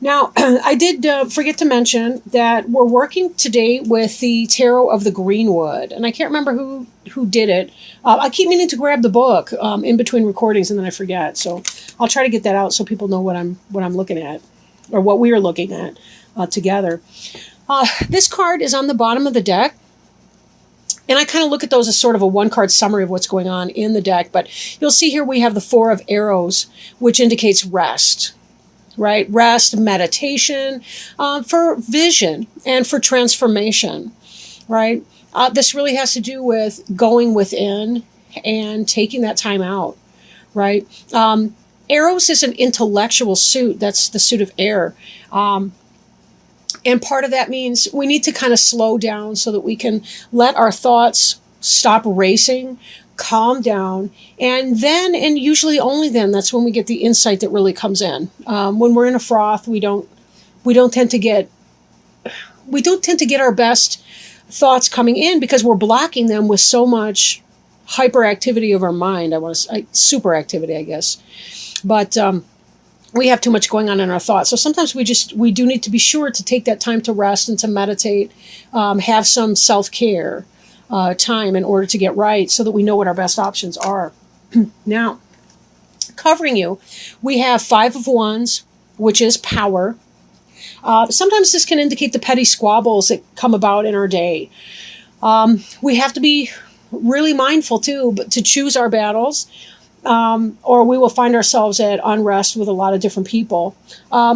Now, I did forget to mention that we're working today with the Tarot of the Greenwood, and I can't remember who did it. I keep meaning to grab the book in between recordings, and then I forget. So I'll try to get that out so people know what I'm looking at, or what we are looking at together. This card is on the bottom of the deck. And I kind of look at those as sort of a one-card summary of what's going on in the deck. But you'll see here we have the Four of Arrows, which indicates rest, right? Rest, meditation, for vision and for transformation, right? This really has to do with going within and taking that time out, right? Arrows is an intellectual suit. That's the suit of air. And part of that means we need to kind of slow down so that we can let our thoughts stop racing, calm down, and then, and usually only then, that's when we get the insight that really comes in. When we're in a froth, we don't tend to get our best thoughts coming in because we're blocking them with so much hyperactivity of our mind. Super activity, I guess, but we have too much going on in our thoughts. So sometimes we do need to be sure to take that time to rest and to meditate, have some self-care time in order to get right so that we know what our best options are. Now, covering you, we have Five of Wands, which is power. Sometimes this can indicate the petty squabbles that come about in our day. We have to be really mindful too, but to choose our battles. Or we will find ourselves at unrest with a lot of different people.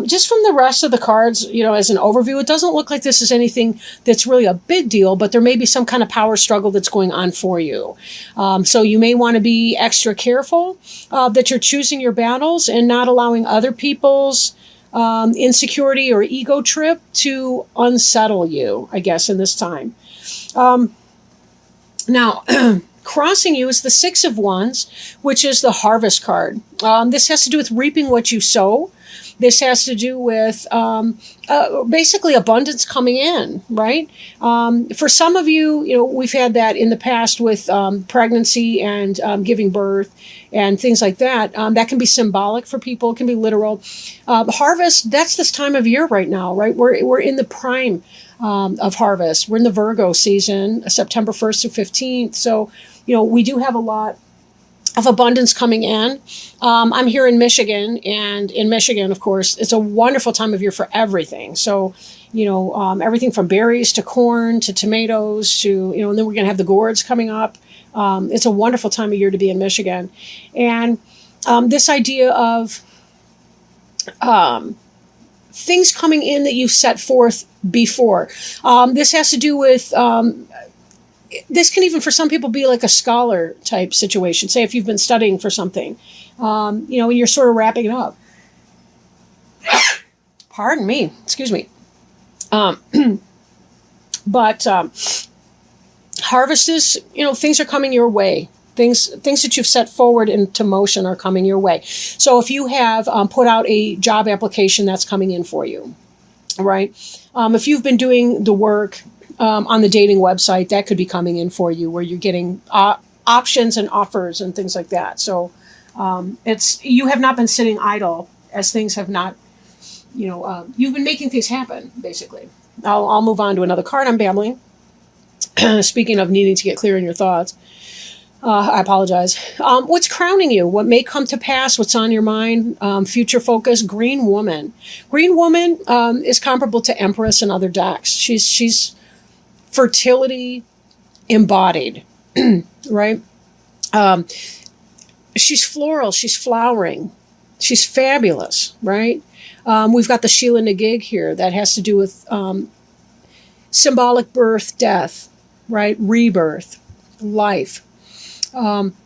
Just from the rest of the cards, as an overview, it doesn't look like this is anything that's really a big deal, but there may be some kind of power struggle that's going on for you. So you may want to be extra careful that you're choosing your battles and not allowing other people's insecurity or ego trip to unsettle you, I guess, in this time. Now, crossing you is the Six of Wands, which is the Harvest card. This has to do with reaping what you sow. This has to do with basically abundance coming in, right? For some of you, we've had that in the past with pregnancy and giving birth and things like that. That can be symbolic for people. It can be literal. Harvest, that's this time of year right now, right? We're in the prime of harvest. We're in the Virgo season, September 1st to 15th. So, we do have a lot of abundance coming in. I'm here in Michigan, and in Michigan, of course, it's a wonderful time of year for everything. So, everything from berries to corn to tomatoes to, and then we're going to have the gourds coming up. It's a wonderful time of year to be in Michigan. And this idea of things coming in that you've set forth before. This has to do with... this can even for some people be like a scholar type situation. Say if you've been studying for something, and you're sort of wrapping it up. Pardon me. Excuse me. But harvest is, things are coming your way. Things that you've set forward into motion are coming your way. So if you have put out a job application, that's coming in for you, right? If you've been doing the work on the dating website, that could be coming in for you, where you're getting options and offers and things like that. So you have not been sitting idle, as things have not, you've been making things happen, basically. I'll move on to another card. I'm babbling. Speaking of needing to get clear in your thoughts, I apologize. What's crowning you? What may come to pass? What's on your mind? Future focus. Green Woman. Green Woman is comparable to Empress in other decks. She's fertility embodied, right? She's floral. She's flowering. She's fabulous, right? We've got the Sheila Nagig here. That has to do with symbolic birth, death, right? Rebirth, life.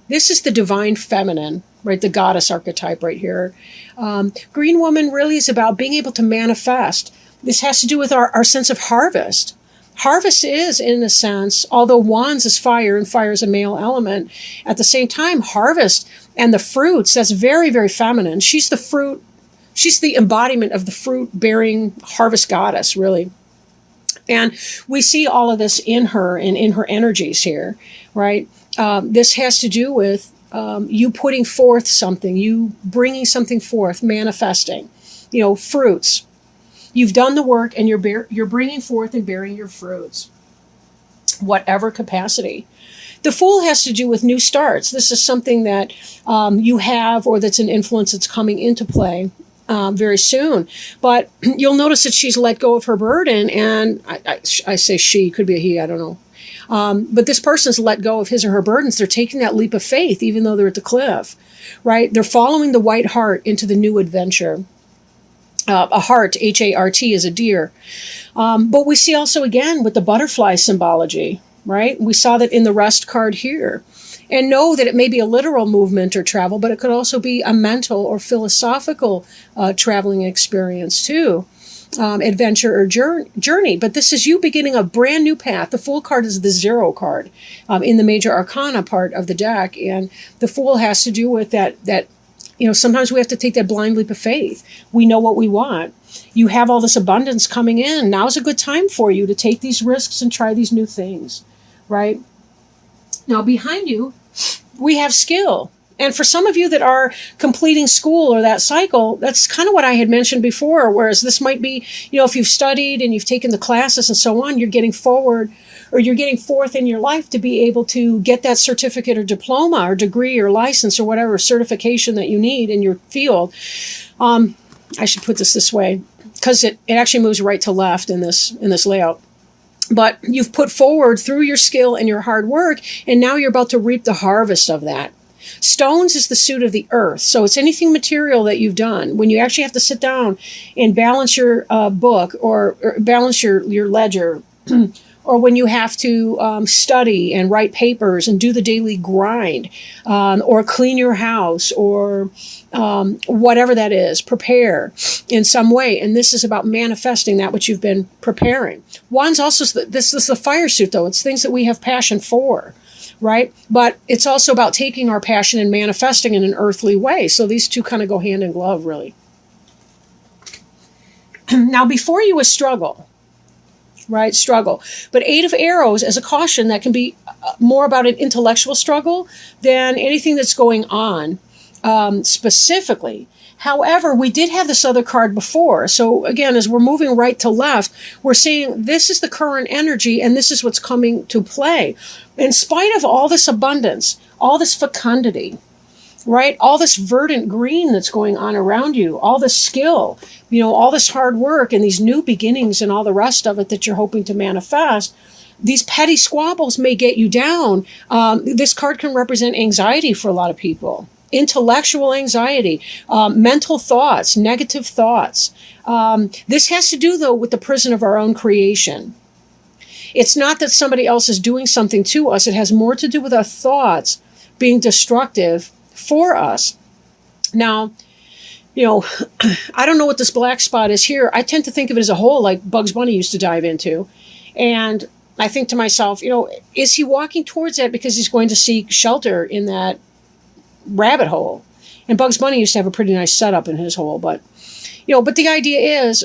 This is the divine feminine, right? The goddess archetype right here. Green Woman really is about being able to manifest. This has to do with our sense of harvest. Harvest is, in a sense, although wands is fire and fire is a male element, at the same time, harvest and the fruits, that's very, very feminine. She's the fruit, she's the embodiment of the fruit-bearing harvest goddess, really. And we see all of this in her and in her energies here, right? This has to do with you putting forth something, you bringing something forth, manifesting, fruits. You've done the work, and you're bringing forth and bearing your fruits, whatever capacity. The Fool has to do with new starts. This is something that you have, or that's an influence that's coming into play very soon. But you'll notice that she's let go of her burden, and I say she, could be a he, I don't know. But this person's let go of his or her burdens. They're taking that leap of faith, even though they're at the cliff, right? They're following the white hart into the new adventure. A hart, H-A-R-T, is a deer. But we see also, again, with the butterfly symbology, right? We saw that in the rest card here. And know that it may be a literal movement or travel, but it could also be a mental or philosophical traveling experience too. Adventure or journey. But this is you beginning a brand new path. The Fool card is the 0 card in the major arcana part of the deck. And the Fool has to do with that, sometimes we have to take that blind leap of faith. We know what we want. You have all this abundance coming in. Now's a good time for you to take these risks and try these new things, right? Now, behind you, we have skill. And for some of you that are completing school or that cycle, that's kind of what I had mentioned before, whereas this might be, if you've studied and you've taken the classes and so on, you're getting forward, or you're getting forth in your life to be able to get that certificate or diploma or degree or license or whatever certification that you need in your field. I should put this way, because it actually moves right to left in this layout. But you've put forward through your skill and your hard work, and now you're about to reap the harvest of that. Stones is the suit of the earth. So it's anything material that you've done. When you actually have to sit down and balance your book or balance your ledger, or when you have to study and write papers and do the daily grind, or clean your house, or whatever that is, prepare in some way. And this is about manifesting that which you've been preparing. Wands also, this is the fire suit though. It's things that we have passion for, right? But it's also about taking our passion and manifesting in an earthly way. So these two kind of go hand in glove, really. Now, before you is struggle, right? Struggle. But 8 of Arrows as a caution, that can be more about an intellectual struggle than anything that's going on specifically. However, we did have this other card before. So again, as we're moving right to left, we're seeing this is the current energy and this is what's coming to play. In spite of all this abundance, all this fecundity, right? All this verdant green that's going on around you, all this skill, all this hard work and these new beginnings and all the rest of it that you're hoping to manifest, these petty squabbles may get you down. This card can represent anxiety for a lot of people. Intellectual anxiety, mental thoughts, negative thoughts. This has to do, though, with the prison of our own creation. It's not that somebody else is doing something to us. It has more to do with our thoughts being destructive for us. Now, I don't know what this black spot is here. I tend to think of it as a hole like Bugs Bunny used to dive into. And I think to myself, is he walking towards that because he's going to seek shelter in that rabbit hole? And Bugs Bunny used to have a pretty nice setup in his hole, but the idea is,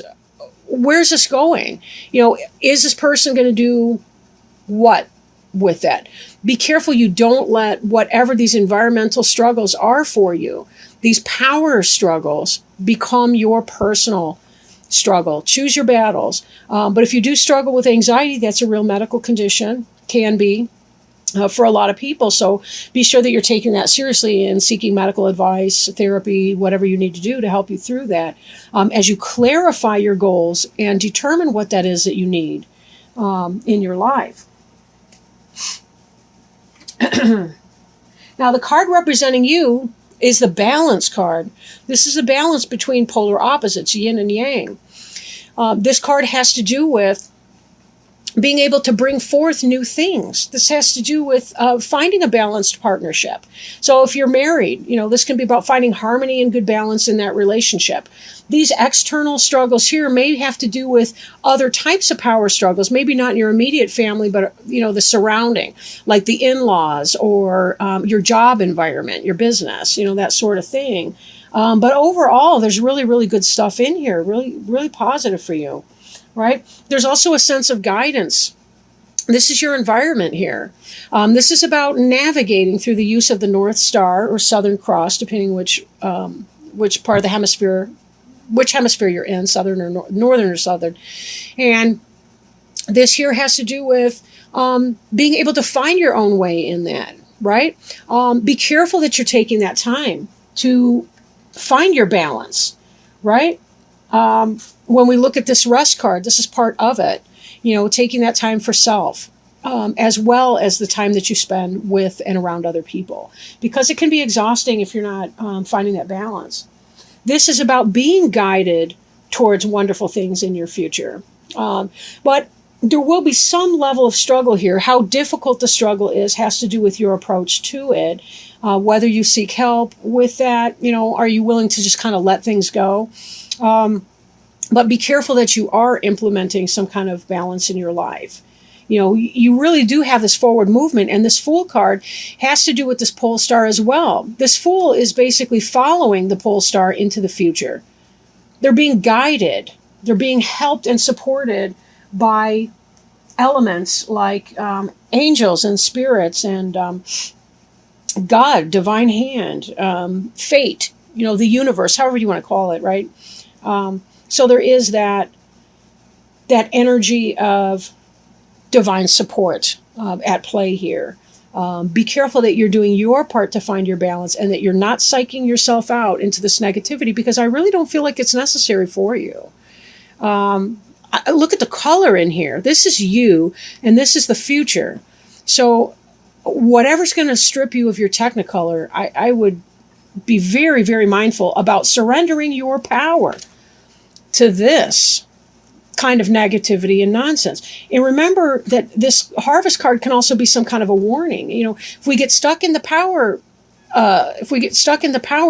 where's this going? Is this person going to do what with that? Be careful you don't let whatever these environmental struggles are for you, these power struggles, become your personal struggle. Choose your battles. But if you do struggle with anxiety, that's a real medical condition, can be. For a lot of people. So be sure that you're taking that seriously and seeking medical advice, therapy, whatever you need to do to help you through that. As you clarify your goals and determine what that is that you need in your life. Now, the card representing you is the balance card. This is a balance between polar opposites, yin and yang. This card has to do with being able to bring forth new things. This has to do with finding a balanced partnership. So if you're married, this can be about finding harmony and good balance in that relationship. These external struggles here may have to do with other types of power struggles, maybe not in your immediate family, but the surrounding, like the in-laws or your job environment, your business, that sort of thing. But overall, there's really, really good stuff in here, really, really positive for you. Right? There's also a sense of guidance. This is your environment here. This is about navigating through the use of the North Star or Southern Cross, depending which part of the hemisphere which hemisphere you're in, southern or northern or southern. And this here has to do with being able to find your own way in that, right? Be careful that you're taking that time to find your balance, right? When we look at this rest card, this is part of it, taking that time for self, as well as the time that you spend with and around other people, because it can be exhausting if you're not finding that balance. This is about being guided towards wonderful things in your future. But there will be some level of struggle here. How difficult the struggle is has to do with your approach to it, whether you seek help with that, are you willing to just kind of let things go? But be careful that you are implementing some kind of balance in your life. You really do have this forward movement, and this Fool card has to do with this pole star as well. This Fool is basically following the pole star into the future. They're being guided. They're being helped and supported by elements like angels and spirits and God, divine hand, fate, the universe, however you want to call it, right? So there is that energy of divine support at play here. Be careful that you're doing your part to find your balance and that you're not psyching yourself out into this negativity, because I really don't feel like it's necessary for you. Look at the color in here. This is you, and this is the future. So whatever's going to strip you of your Technicolor, I would be very, very mindful about surrendering your power to this kind of negativity and nonsense. And remember that this Harvest card can also be some kind of a warning. If we get stuck in the power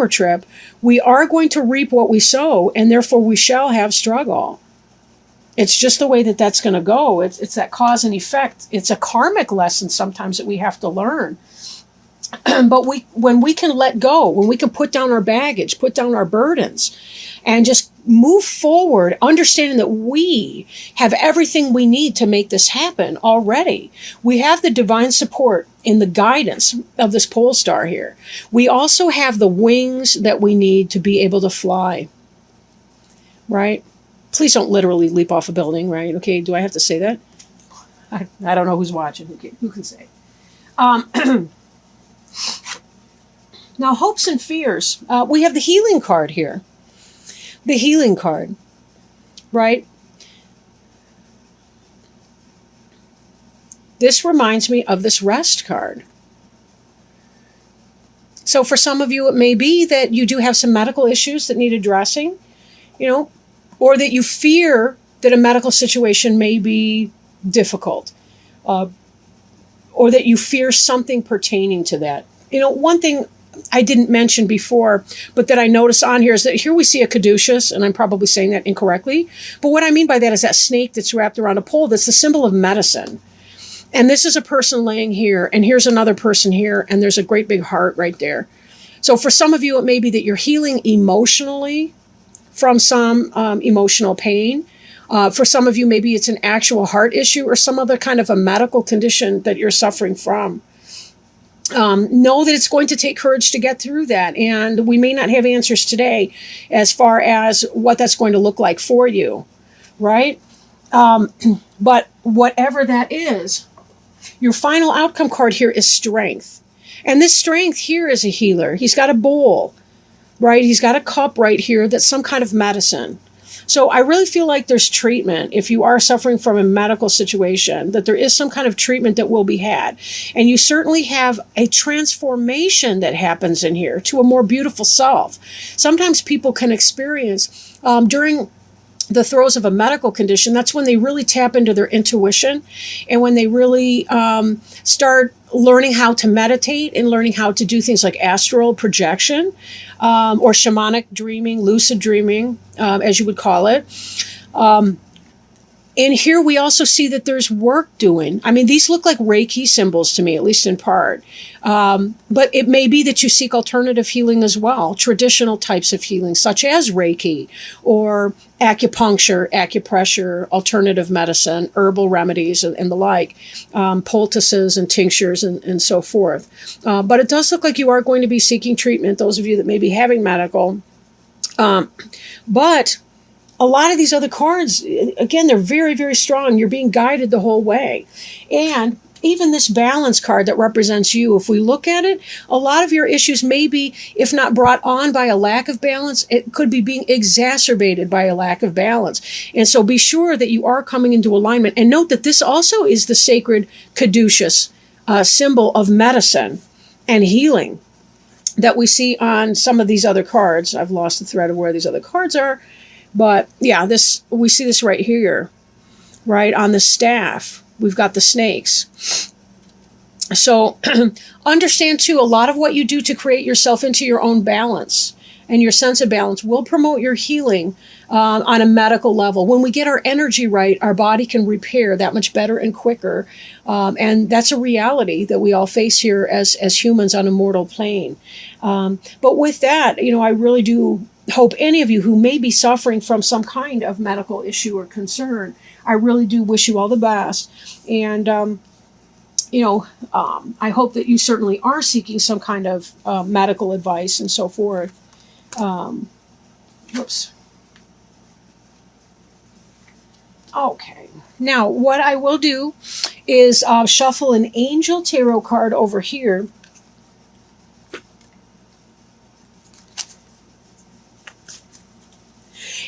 trip, we are going to reap what we sow, and therefore we shall have struggle. It's just the way that that's going to go. It's that cause and effect. It's a karmic lesson sometimes that we have to learn. But when we can let go, when we can put down our baggage, put down our burdens, and just move forward, understanding that we have everything we need to make this happen already. We have the divine support in the guidance of this pole star here. We also have the wings that we need to be able to fly, right? Please don't literally leap off a building, right? Okay, do I have to say that? I don't know who's watching. Okay, who can say? Now, hopes and fears. We have the healing card here. The healing card, right? This reminds me of this rest card. So for some of you, it may be that you do have some medical issues that need addressing, or that you fear that a medical situation may be difficult, or that you fear something pertaining to that. One thing I didn't mention before, but that I noticed on here is that here we see a caduceus, and I'm probably saying that incorrectly. But what I mean by that is that snake that's wrapped around a pole that's the symbol of medicine. And this is a person laying here, and here's another person here, and there's a great big heart right there. So for some of you, it may be that you're healing emotionally from some emotional pain. For some of you, maybe it's an actual heart issue or some other kind of a medical condition that you're suffering from. Know that it's going to take courage to get through that. And we may not have answers today as far as what that's going to look like for you, right? But whatever that is, your final outcome card here is strength. And this strength here is a healer. He's got a bowl, right? He's got a cup right here that's some kind of medicine. So I really feel like there's treatment if you are suffering from a medical situation, that there is some kind of treatment that will be had. And you certainly have a transformation that happens in here to a more beautiful self. Sometimes people can experience during the throes of a medical condition, that's when they really tap into their intuition, and when they really start learning how to meditate and learning how to do things like astral projection or shamanic dreaming, lucid dreaming, as you would call it. And here we also see that there's work doing. I mean, these look like Reiki symbols to me, at least in part. But it may be that you seek alternative healing as well, traditional types of healing, such as Reiki or acupuncture, acupressure, alternative medicine, herbal remedies, and the like, poultices and tinctures and so forth. But it does look like you are going to be seeking treatment, those of you that may be having medical But a lot of these other cards, again, they're very, very strong. You're being guided the whole way. And even this balance card that represents you, if we look at it, a lot of your issues may be, if not brought on by a lack of balance, it could be being exacerbated by a lack of balance. And so be sure that you are coming into alignment. And note that this also is the sacred caduceus symbol of medicine and healing that we see on some of these other cards. I've lost the thread of where these other cards are. But yeah, we see this right here, right on the staff. We've got the snakes. So understand too, a lot of what you do to create yourself into your own balance and your sense of balance will promote your healing on a medical level. When we get our energy right, our body can repair that much better and quicker. And that's a reality that we all face here as humans on a mortal plane. But with that, I really do hope any of you who may be suffering from some kind of medical issue or concern, I really do wish you all the best. And, I hope that you certainly are seeking some kind of medical advice and so forth. Whoops. Okay. Now, what I will do is shuffle an angel tarot card over here.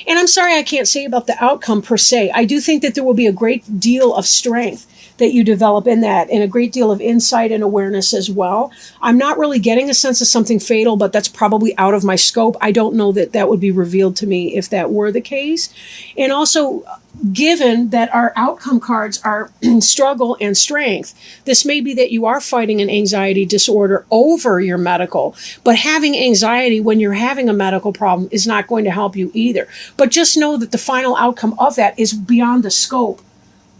And I'm sorry I can't say about the outcome per se. I do think that there will be a great deal of strength that you develop in that, and a great deal of insight and awareness as well. I'm not really getting a sense of something fatal, but that's probably out of my scope. I don't know that that would be revealed to me if that were the case. And also, given that our outcome cards are struggle and strength, this may be that you are fighting an anxiety disorder over your medical, but having anxiety when you're having a medical problem is not going to help you either. But just know that the final outcome of that is beyond the scope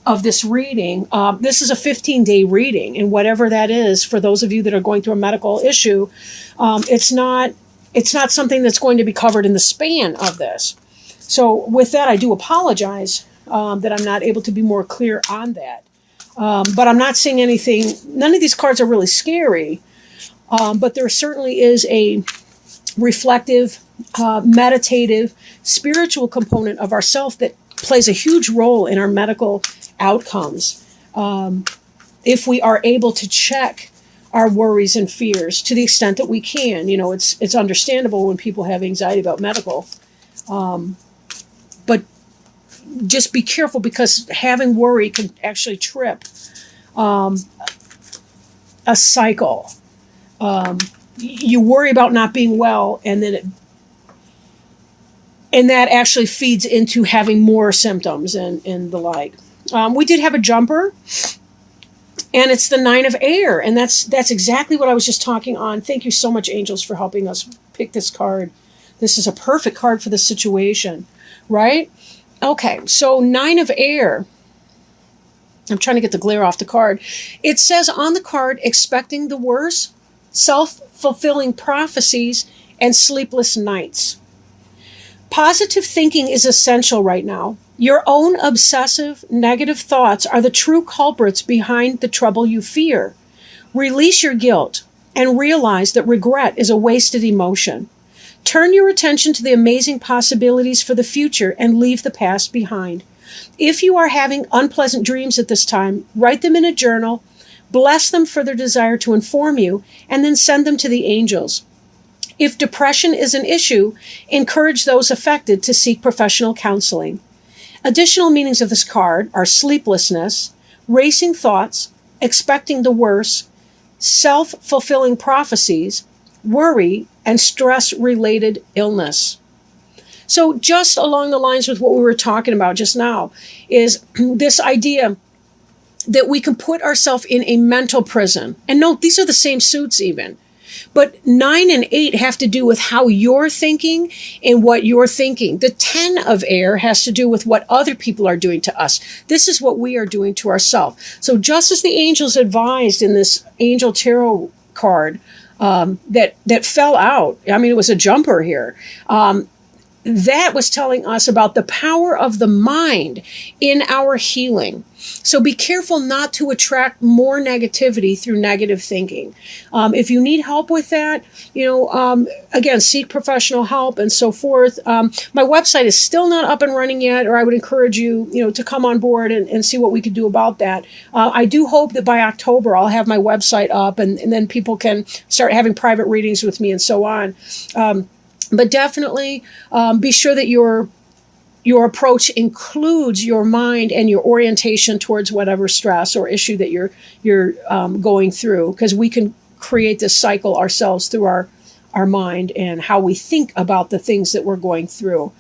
of this reading. This is a 15-day reading, and whatever that is, for those of you that are going through a medical issue, it's not something that's going to be covered in the span of this. So with that, I do apologize that I'm not able to be more clear on that. But I'm not seeing anything. None of these cards are really scary, but there certainly is a reflective, meditative, spiritual component of ourself that plays a huge role in our medical outcomes. If we are able to check our worries and fears to the extent that we can. It's understandable when people have anxiety about medical. But just be careful, because having worry can actually trip a cycle. You worry about not being well, and then that actually feeds into having more symptoms and the like. We did have a jumper, and it's the 9 of air, and that's exactly what I was just talking on. Thank you so much, angels, for helping us pick this card. This is a perfect card for this situation, right? Okay, so 9 of air. I'm trying to get the glare off the card. It says on the card, expecting the worst, self-fulfilling prophecies, and sleepless nights. Positive thinking is essential right now. Your own obsessive, negative thoughts are the true culprits behind the trouble you fear. Release your guilt and realize that regret is a wasted emotion. Turn your attention to the amazing possibilities for the future and leave the past behind. If you are having unpleasant dreams at this time, write them in a journal, bless them for their desire to inform you, and then send them to the angels. If depression is an issue, encourage those affected to seek professional counseling. Additional meanings of this card are sleeplessness, racing thoughts, expecting the worst, self-fulfilling prophecies, worry, and stress-related illness. So just along the lines with what we were talking about just now is this idea that we can put ourselves in a mental prison. And note, these are the same suits even. But 9 and 8 have to do with how you're thinking and what you're thinking. The 10 of air has to do with what other people are doing to us. This is what we are doing to ourselves. So just as the angels advised in this angel tarot card that fell out, I mean, it was a jumper here. that was telling us about the power of the mind in our healing. So be careful not to attract more negativity through negative thinking. If you need help with that, again, seek professional help and so forth. My website is still not up and running yet, or I would encourage you, to come on board and see what we could do about that. I do hope that by October I'll have my website up, and then people can start having private readings with me and so on. But definitely be sure that your approach includes your mind and your orientation towards whatever stress or issue that you're going through, because we can create this cycle ourselves through our mind and how we think about the things that we're going through.